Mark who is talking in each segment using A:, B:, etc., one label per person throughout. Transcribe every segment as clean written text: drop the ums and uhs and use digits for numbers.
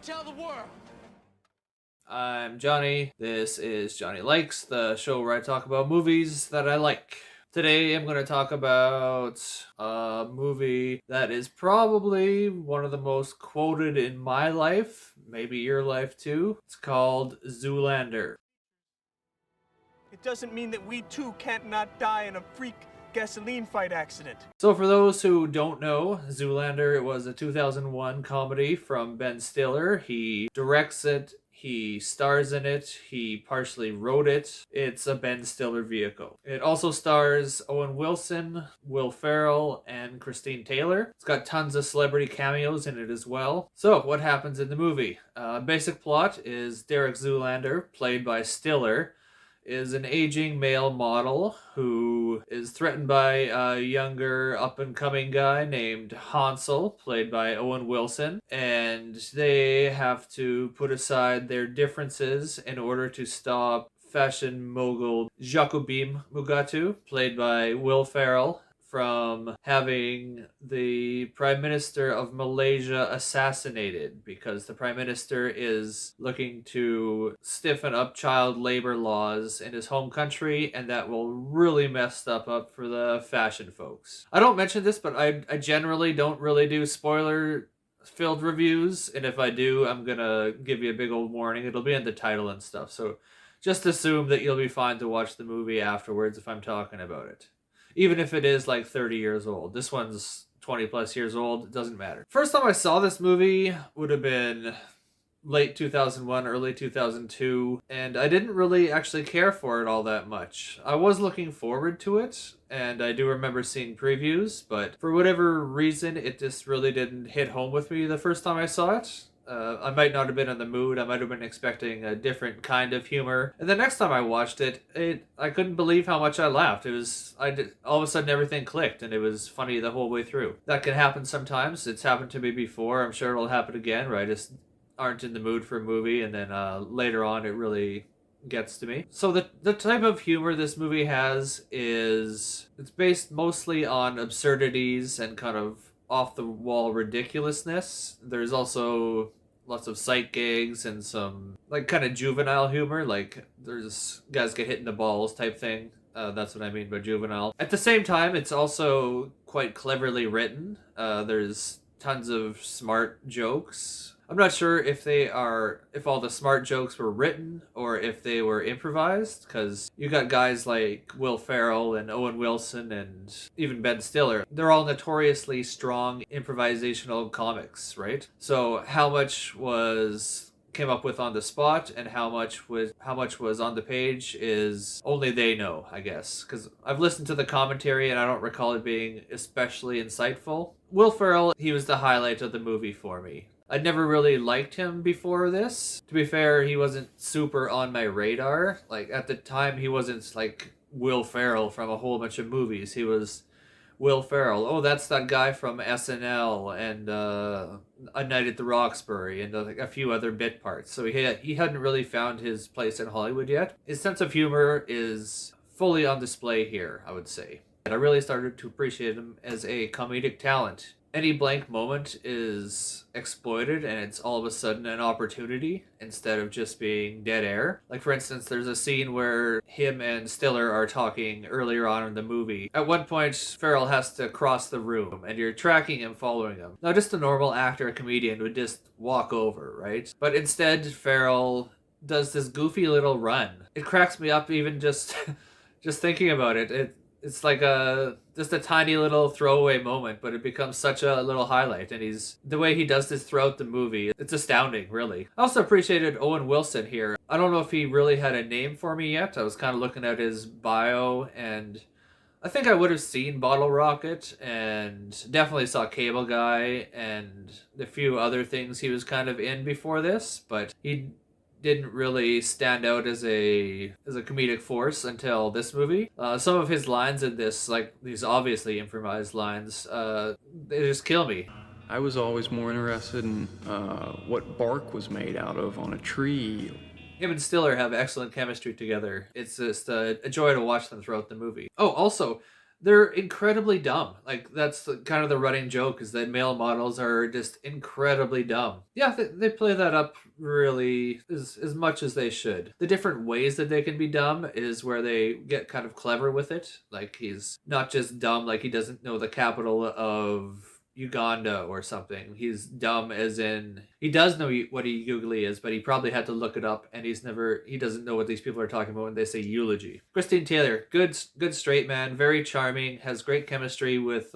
A: tell the world.
B: I'm Johnny. This is Johnny Likes, the show where I talk about movies that I like. Today I'm going to talk about a movie that is probably one of the most quoted in my life, maybe your life too. It's called Zoolander.
A: It doesn't mean that we too can't not die in a freak gasoline fight accident.
B: So for those who don't know, Zoolander, it was a 2001 comedy from Ben Stiller. He directs it, he stars in it, he partially wrote it. It's a Ben Stiller vehicle. It also stars Owen Wilson, Will Ferrell, and Christine Taylor. It's got tons of celebrity cameos in it as well. So what happens in the movie? Basic plot is Derek Zoolander, played by Stiller, is an aging male model who is threatened by a younger up-and-coming guy named Hansel, played by Owen Wilson, and they have to put aside their differences in order to stop fashion mogul Jacobim Mugatu, played by Will Ferrell, from having the Prime Minister of Malaysia assassinated, because the Prime Minister is looking to stiffen up child labor laws in his home country, and that will really mess stuff up for the fashion folks. I don't mention this, but I generally don't really do spoiler filled reviews, and if I do, I'm gonna give you a big old warning. It'll be in the title and stuff, so just assume that you'll be fine to watch the movie afterwards if I'm talking about it. Even if it is like 30 years old. This one's 20 plus years old. It doesn't matter. First time I saw this movie would have been late 2001, early 2002, and I didn't really actually care for it all that much. I was looking forward to it, and I do remember seeing previews, but for whatever reason, it just really didn't hit home with me the first time I saw it. I might not have been in the mood. I might have been expecting a different kind of humor. And the next time I watched it, I couldn't believe how much I laughed. All of a sudden everything clicked, and it was funny the whole way through. That can happen sometimes. It's happened to me before. I'm sure it'll happen again, where I just aren't in the mood for a movie, and then later on it really gets to me. So the type of humor this movie has is, it's based mostly on absurdities and kind of off-the-wall ridiculousness. There's also lots of sight gags and some like kind of juvenile humor, like there's guys get hit in the balls type thing. That's what I mean by juvenile. At the same time, it's also quite cleverly written. There's tons of smart jokes. I'm not sure if all the smart jokes were written or if they were improvised, because you got guys like Will Ferrell and Owen Wilson and even Ben Stiller. They're all notoriously strong improvisational comics, right? So how much came up with on the spot and how much was on the page is only they know, I guess, because I've listened to the commentary and I don't recall it being especially insightful. Will Ferrell, he was the highlight of the movie for me. I'd never really liked him before this. To be fair, he wasn't super on my radar. Like, at the time, he wasn't like Will Ferrell from a whole bunch of movies. He was Will Ferrell. Oh, that's that guy from SNL and A Night at the Roxbury and like a few other bit parts. So he hadn't really found his place in Hollywood yet. His sense of humor is fully on display here, I would say. And I really started to appreciate him as a comedic talent. Any blank moment is exploited, and it's all of a sudden an opportunity instead of just being dead air. Like, for instance, there's a scene where him and Stiller are talking earlier on in the movie. At one point, Ferrell has to cross the room, and you're tracking him, following him. Now, just a normal actor or comedian would just walk over, right? But instead, Ferrell does this goofy little run. It cracks me up even just thinking about it. It's like just a tiny little throwaway moment, but it becomes such a little highlight. And the way he does this throughout the movie, it's astounding, really. I also appreciated Owen Wilson here. I don't know if he really had a name for me yet. I was kind of looking at his bio, and I think I would have seen Bottle Rocket, and definitely saw Cable Guy, and a few other things he was kind of in before this, but he didn't really stand out as a comedic force until this movie. Some of his lines in this, like these obviously improvised lines, they just kill me.
C: I was always more interested in what bark was made out of on a tree.
B: Him and Stiller have excellent chemistry together. It's just a joy to watch them throughout the movie. Oh, also, They're incredibly dumb. Like, that's kind of the running joke, is that male models are just incredibly dumb. Yeah, they play that up really as much as they should. The different ways that they can be dumb is where they get kind of clever with it. Like, he's not just dumb, like he doesn't know the capital of Uganda or something. He's dumb as in he does know what a googly is, but he probably had to look it up, and he doesn't know what these people are talking about when they say eulogy. Christine Taylor, good straight man, very charming, has great chemistry with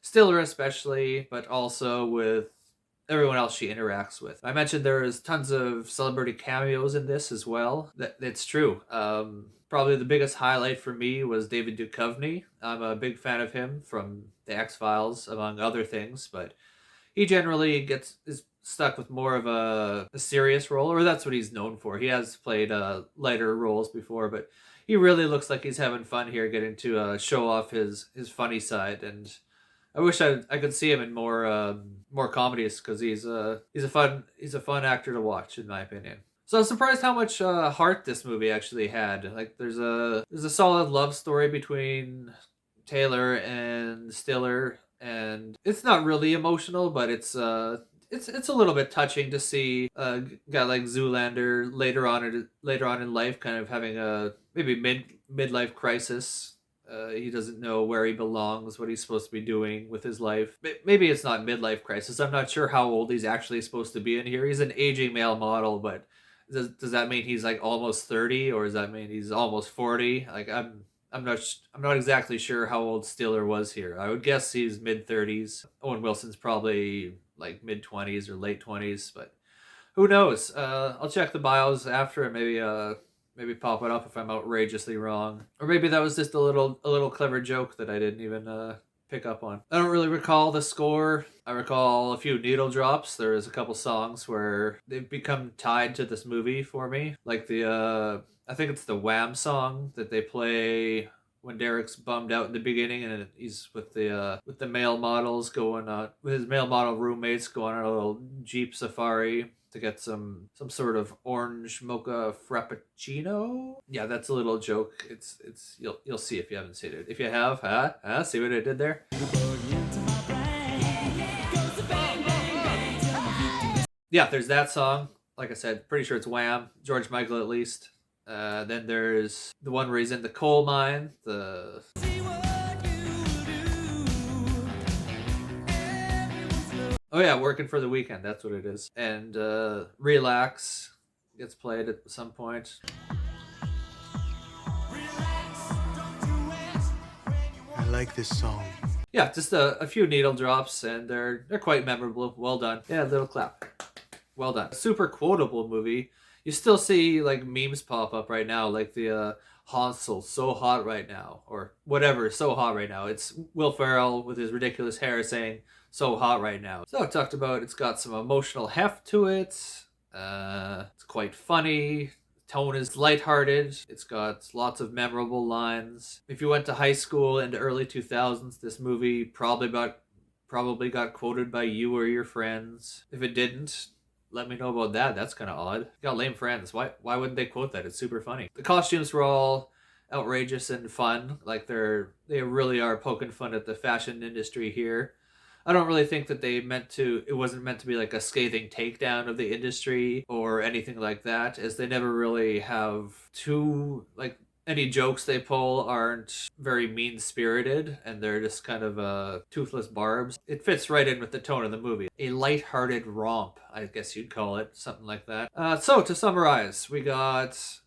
B: Stiller especially, but also with everyone else she interacts with. I mentioned there is tons of celebrity cameos in this as well. That's true. Probably the biggest highlight for me was David Duchovny. I'm a big fan of him from The X-Files, among other things, but he generally is stuck with more of a serious role, or that's what he's known for. He has played lighter roles before, but he really looks like he's having fun here, getting to show off his funny side. And I wish I could see him in more comedies, because he's a fun actor to watch, in my opinion. So I was surprised how much heart this movie actually had. Like, there's a solid love story between Taylor and Stiller, and it's not really emotional, but it's a little bit touching to see a guy like Zoolander later on in life kind of having a maybe midlife crisis. He doesn't know where he belongs, what he's supposed to be doing with his life. Maybe it's not midlife crisis. I'm not sure how old he's actually supposed to be in here. He's an aging male model, but does that mean he's like almost 30, or does that mean he's almost 40? Like, I'm not exactly sure how old Stiller was here. I would guess he's mid-30s. Owen Wilson's probably like mid-20s or late 20s, but who knows? I'll check the bios after, and maybe pop it up if I'm outrageously wrong, or maybe that was just a little clever joke that I didn't even pick up on. I don't really recall the score. I recall a few needle drops. There is a couple songs where they've become tied to this movie for me, like the I think it's the Wham song that they play when Derek's bummed out in the beginning, and he's with the male models going with his male model roommates going on a little Jeep safari to get some sort of orange mocha frappuccino. Yeah, that's a little joke. It's you'll see if you haven't seen it. If you have, see what I did there? Yeah, there's that song. Like I said, pretty sure it's Wham, George Michael at least. Then there's the one where he's in the coal mine. Oh yeah, Working for the Weekend. That's what it is. And Relax gets played at some point.
A: I like this song.
B: Yeah, just a few needle drops, and they're quite memorable. Well done. Yeah, little clap. Well done. Super quotable movie. You still see like memes pop up right now, like the Hansel, so hot right now, or whatever, so hot right now. It's Will Ferrell with his ridiculous hair saying, so hot right now. So I talked about it's got some emotional heft to it. It's quite funny. Tone is lighthearted. It's got lots of memorable lines. If you went to high school in the early 2000s, this movie probably got quoted by you or your friends. If it didn't, let me know about that. That's kind of odd. You got lame friends. Why wouldn't they quote that? It's super funny. The costumes were all outrageous and fun. Like, they really are poking fun at the fashion industry here. I don't really think that it wasn't meant to be like a scathing takedown of the industry or anything like that, as they never really have any jokes they pull aren't very mean-spirited, and they're just kind of toothless barbs. It fits right in with the tone of the movie. A light-hearted romp, I guess you'd call it, something like that. So, to summarize, we got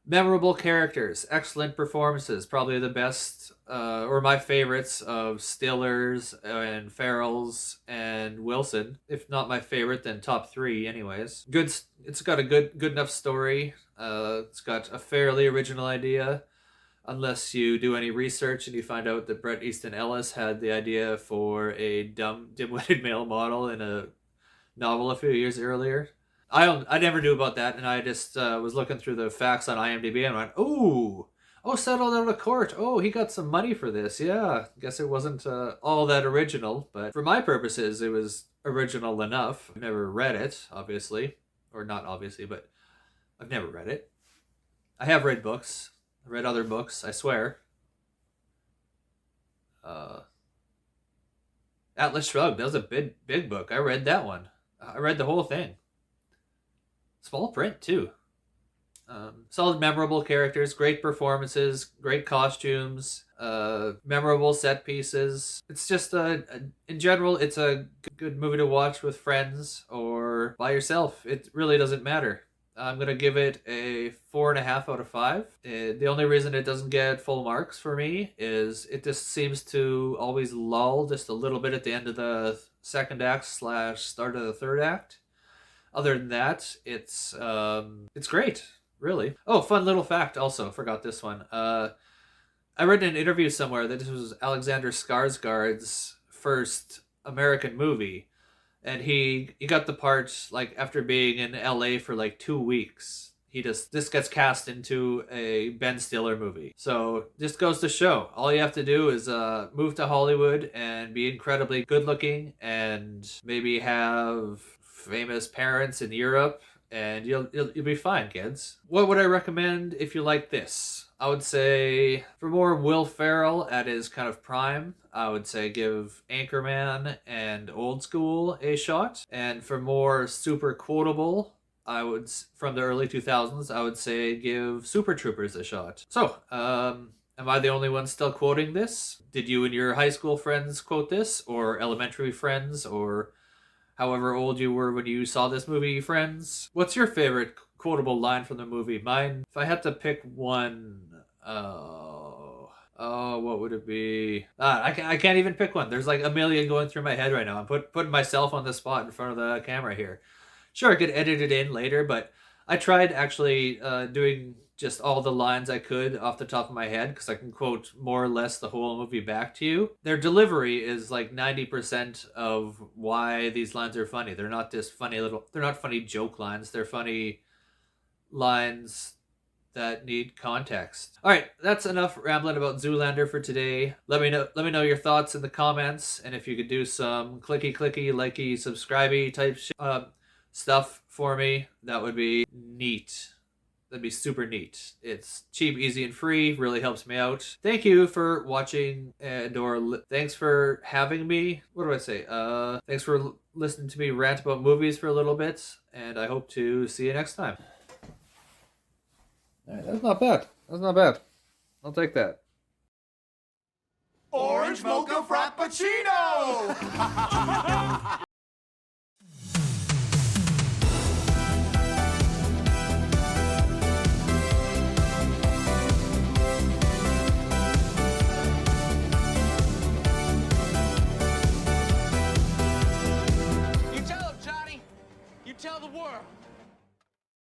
B: memorable characters, excellent performances, probably the best, or my favorites of Stiller's and Ferrell's and Wilson. If not my favorite, then top three anyways. It's got a good enough story. It's got a fairly original idea, unless you do any research and you find out that Bret Easton Ellis had the idea for a dim-witted male model in a novel a few years earlier. I never knew about that, and I just was looking through the facts on IMDb and went, oh, settled out of court. Oh, he got some money for this. Yeah, guess it wasn't all that original, but for my purposes, it was original enough. I've never read it, obviously, or not obviously, but I've never read it. I have read books. I read other books, I swear. Atlas Shrugged. That was a big book. I read that one. I read the whole thing. Small print too. Solid, memorable characters, great performances, great costumes, memorable set pieces. It's just in general, it's a good movie to watch with friends or by yourself. It really doesn't matter. I'm gonna give it a 4.5 out of 5. The only reason it doesn't get full marks for me is it just seems to always lull just a little bit at the end of the second act / start of the third act. Other than that, it's great, really. Oh, fun little fact also, forgot this one. I read in an interview somewhere that this was Alexander Skarsgård's first American movie. And he got the part like after being in LA for like 2 weeks. This gets cast into a Ben Stiller movie. So just goes to show, all you have to do is move to Hollywood and be incredibly good looking and maybe have famous parents in Europe, and you'll be fine, kids. What would I recommend if you like this? I would say for more Will Ferrell at his kind of prime, I would say give Anchorman and Old School a shot. And for more super quotable, from the early 2000s, I would say give Super Troopers a shot. So, am I the only one still quoting this? Did you and your high school friends quote this? Or elementary friends? Or however old you were when you saw this movie, friends? What's your favorite quotable line from the movie? Mine, if I had to pick one, what would it be? I can't even pick one. There's like a million going through my head right now. I'm putting myself on the spot in front of the camera here. Sure, I could edit it in later, but I tried actually doing just all the lines I could off the top of my head, because I can quote more or less the whole movie back to you. Their delivery is like 90% of why these lines are funny. They're not just they're not funny joke lines. They're funny lines that need context. All right, that's enough rambling about Zoolander for today. Let me know your thoughts in the comments, and if you could do some clicky, likey, subscribey type stuff for me, that would be neat. That'd be super neat. It's cheap, easy, and free. Really helps me out. Thank you for watching, thanks for having me. What do I say? Thanks for listening to me rant about movies for a little bit, and I hope to see you next time. All right, that's not bad. That's not bad. I'll take that.
D: Orange Mocha Frappuccino!